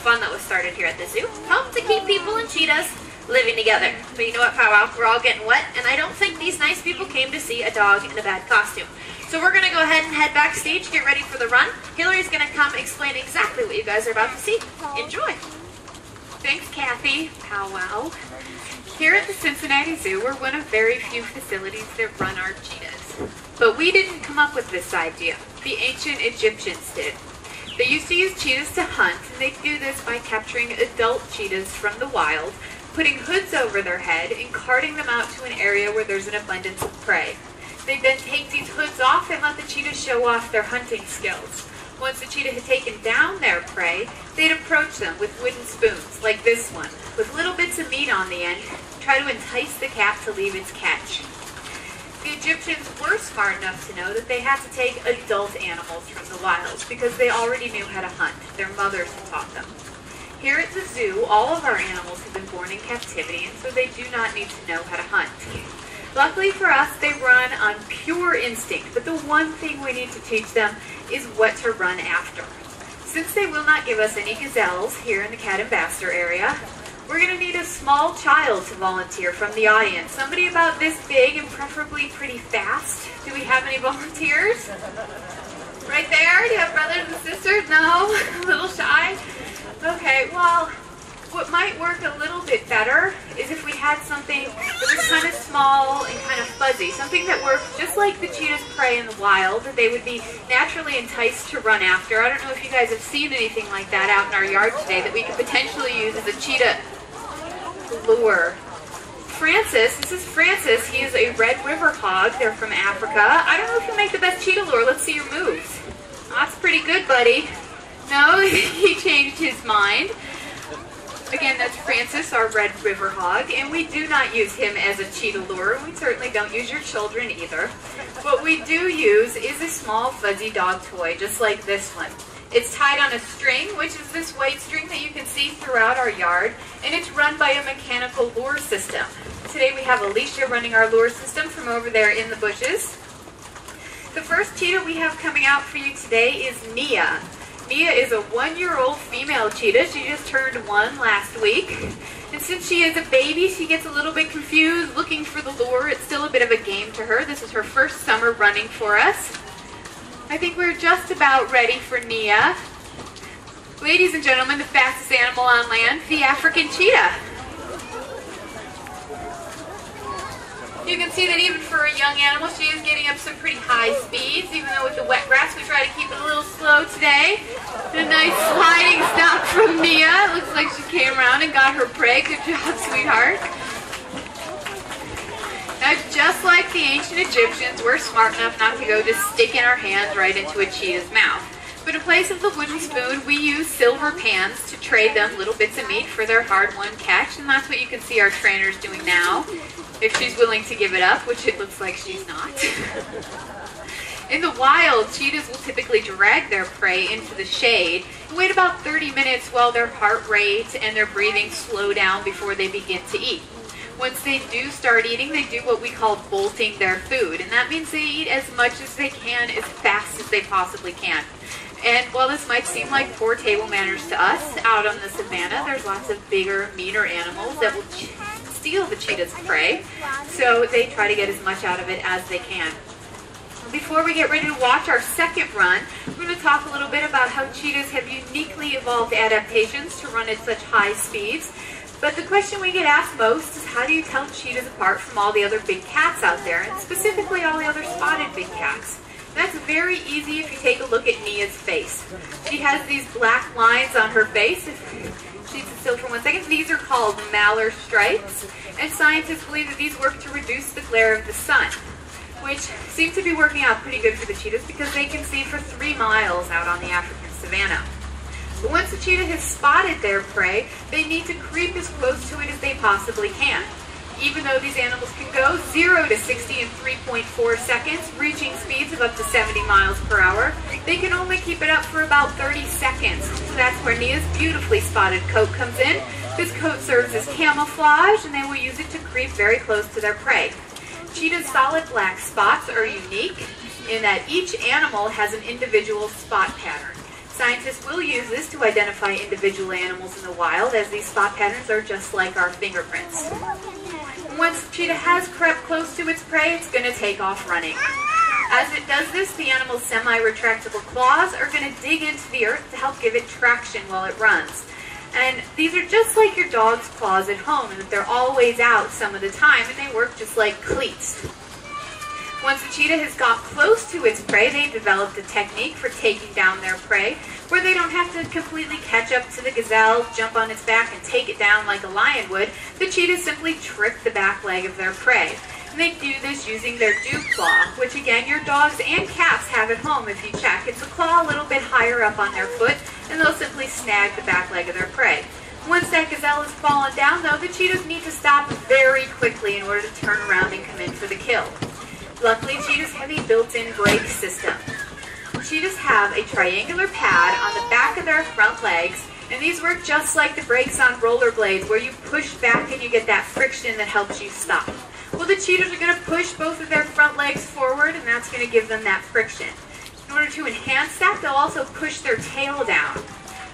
fun that was started here at the zoo. Help to keep people and cheetahs living together. But you know what, powwow? We're all getting wet, and I don't think these nice people came to see a dog in a bad costume. So we're going to go ahead and head backstage, get ready for the run. Hillary's going to come explain exactly what you guys are about to see. Enjoy. Thanks, Kathy. Powwow. Here at the Cincinnati Zoo, we're one of very few facilities that run our cheetahs. But we didn't come up with this idea. The ancient Egyptians did. They used to use cheetahs to hunt, and they do this by capturing adult cheetahs from the wild, putting hoods over their head, and carting them out to an area where there's an abundance of prey. They then take these hoods off and let the cheetahs show off their hunting skills. Once the cheetah had taken down their prey, they'd approach them with wooden spoons, like this one, with little bits of meat on the end, try to entice the cat to leave its catch. The Egyptians were smart enough to know that they had to take adult animals from the wild because they already knew how to hunt. Their mothers had taught them. Here at the zoo, all of our animals have been born in captivity, and so they do not need to know how to hunt. Luckily for us, they run on pure instinct, but the one thing we need to teach them is what to run after. Since they will not give us any gazelles here in the Cat Ambassador area, we're going to need a small child to volunteer from the audience. Somebody about this big and preferably pretty fast. Do we have any volunteers? Right there? Do you have brothers and sisters? No? A little shy? Okay, well, what might work a little bit better is if we had something that was kind of small and kind of fuzzy. Something that worked just like the cheetah's prey in the wild, that they would be naturally enticed to run after. I don't know if you guys have seen anything like that out in our yard today that we could potentially use as a cheetah lure. Francis, this is Francis. He is a red river hog. They're from Africa. I don't know if you make the best cheetah lure. Let's see your moves. That's pretty good, buddy. No, he changed his mind. Again, that's Francis, our red river hog, and we do not use him as a cheetah lure. We certainly don't use your children either. What we do use is a small fuzzy dog toy, just like this one. It's tied on a string, which is this white string that you can see throughout our yard, and it's run by a mechanical lure system. Today we have Alicia running our lure system from over there in the bushes. The first cheetah we have coming out for you today is Nia. Nia is a 1-year-old female cheetah. She just turned 1 last week. And since she is a baby, she gets a little bit confused looking for the lure. It's still a bit of a game to her. This is her first summer running for us. I think we're just about ready for Nia. Ladies and gentlemen, the fastest animal on land, the African cheetah. You can see that even for a young animal, she is getting up some pretty high speeds, even though with the wet grass, we try to keep it a little slow today. And a nice sliding stop from Nia. It looks like she came around and got her prey. Good job, sweetheart. Now, just like the ancient Egyptians, we're smart enough not to go just sticking our hands right into a cheetah's mouth. But in place of the wooden spoon, we use silver pans to trade them little bits of meat for their hard-won catch, and that's what you can see our trainers doing now. If she's willing to give it up, which it looks like she's not. In the wild, cheetahs will typically drag their prey into the shade and wait about 30 minutes while their heart rate and their breathing slow down before they begin to eat. Once they do start eating, they do what we call bolting their food, and that means they eat as much as they can, as fast as they possibly can. And while this might seem like poor table manners to us, out on the savannah, there's lots of bigger, meaner animals that will steal the cheetah's prey, so they try to get as much out of it as they can. Before we get ready to watch our second run, we're going to talk a little bit about how cheetahs have uniquely evolved adaptations to run at such high speeds. But the question we get asked most is, how do you tell cheetahs apart from all the other big cats out there, and specifically all the other spotted big cats? And that's very easy if you take a look at Nia's face. She has these black lines on her face. She's still for 1 second. These are called malar stripes, and scientists believe that these work to reduce the glare of the sun, which seems to be working out pretty good for the cheetahs because they can see for 3 miles out on the African savanna. But once the cheetah has spotted their prey, they need to creep as close to it as they possibly can. Even though these animals can go 0 to 60 in 3.4 seconds, reaching speeds of up to 70 miles per hour, they can only keep it up for about 30 seconds. So that's where Nia's beautifully spotted coat comes in. This coat serves as camouflage, and they will use it to creep very close to their prey. Cheetah's solid black spots are unique in that each animal has an individual spot pattern. Scientists will use this to identify individual animals in the wild, as these spot patterns are just like our fingerprints. Once the cheetah has crept close to its prey, it's going to take off running. As it does this, the animal's semi-retractable claws are going to dig into the earth to help give it traction while it runs. And these are just like your dog's claws at home, in that they're always out some of the time, and they work just like cleats. Once the cheetah has got close to its prey, they've developed a technique for taking down their prey, where they don't have to completely catch up to the gazelle, jump on its back, and take it down like a lion would. The cheetah simply trip the back leg of their prey. And they do this using their dew claw, which again your dogs and cats have at home if you check. It's a claw a little bit higher up on their foot, and they'll simply snag the back leg of their prey. Once that gazelle has fallen down, though, the cheetahs need to stop very quickly in order to turn around and come in for the kill. Luckily, cheetahs have a built-in brake system. Cheetahs have a triangular pad on the back of their front legs, and these work just like the brakes on rollerblades, where you push back and you get that friction that helps you stop. Well, the cheetahs are going to push both of their front legs forward, and that's going to give them that friction. In order to enhance that, they'll also push their tail down.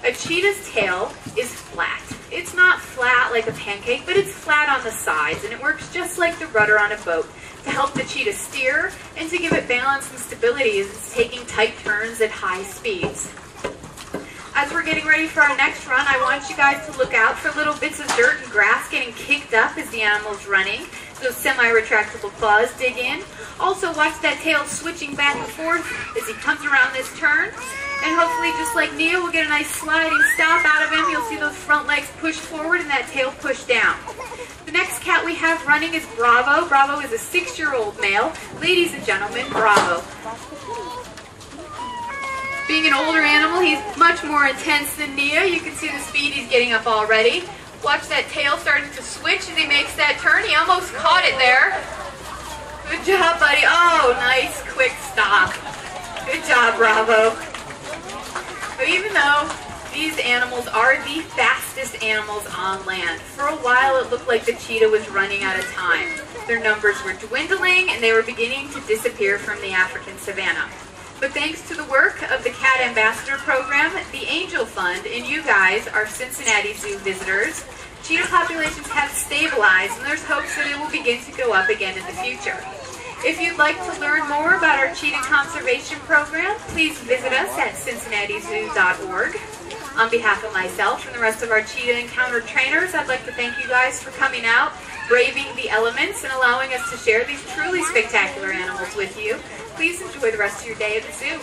A cheetah's tail is flat. It's not flat like a pancake, but it's flat on the sides, and it works just like the rudder on a boat to help the cheetah steer and to give it balance and stability as it's taking tight turns at high speeds. As we're getting ready for our next run, I want you guys to look out for little bits of dirt and grass getting kicked up as the animal's running. Those semi-retractable claws dig in. Also watch that tail switching back and forth as he comes around this turn. And hopefully, just like Nia, we'll get a nice sliding stop out of him. You'll see those front legs push forward and that tail push down. The next cat we have running is Bravo. Bravo is a 6-year-old male. Ladies and gentlemen, Bravo. Being an older animal, he's much more intense than Nia. You can see the speed he's getting up already. Watch that tail starting to switch as he makes that turn. He almost caught it there. Good job, buddy. Oh, nice quick stop. Good job, Bravo. So even though these animals are the fastest animals on land, for a while it looked like the cheetah was running out of time. Their numbers were dwindling and they were beginning to disappear from the African savanna. But thanks to the work of the Cat Ambassador Program, the Angel Fund, and you guys, our Cincinnati Zoo visitors, cheetah populations have stabilized, and there's hopes that it will begin to go up again in the future. If you'd like to learn more about our cheetah conservation program, please visit us at cincinnatizoo.org. On behalf of myself and the rest of our Cheetah Encounter trainers, I'd like to thank you guys for coming out, braving the elements, and allowing us to share these truly spectacular animals with you. Please enjoy the rest of your day at the zoo.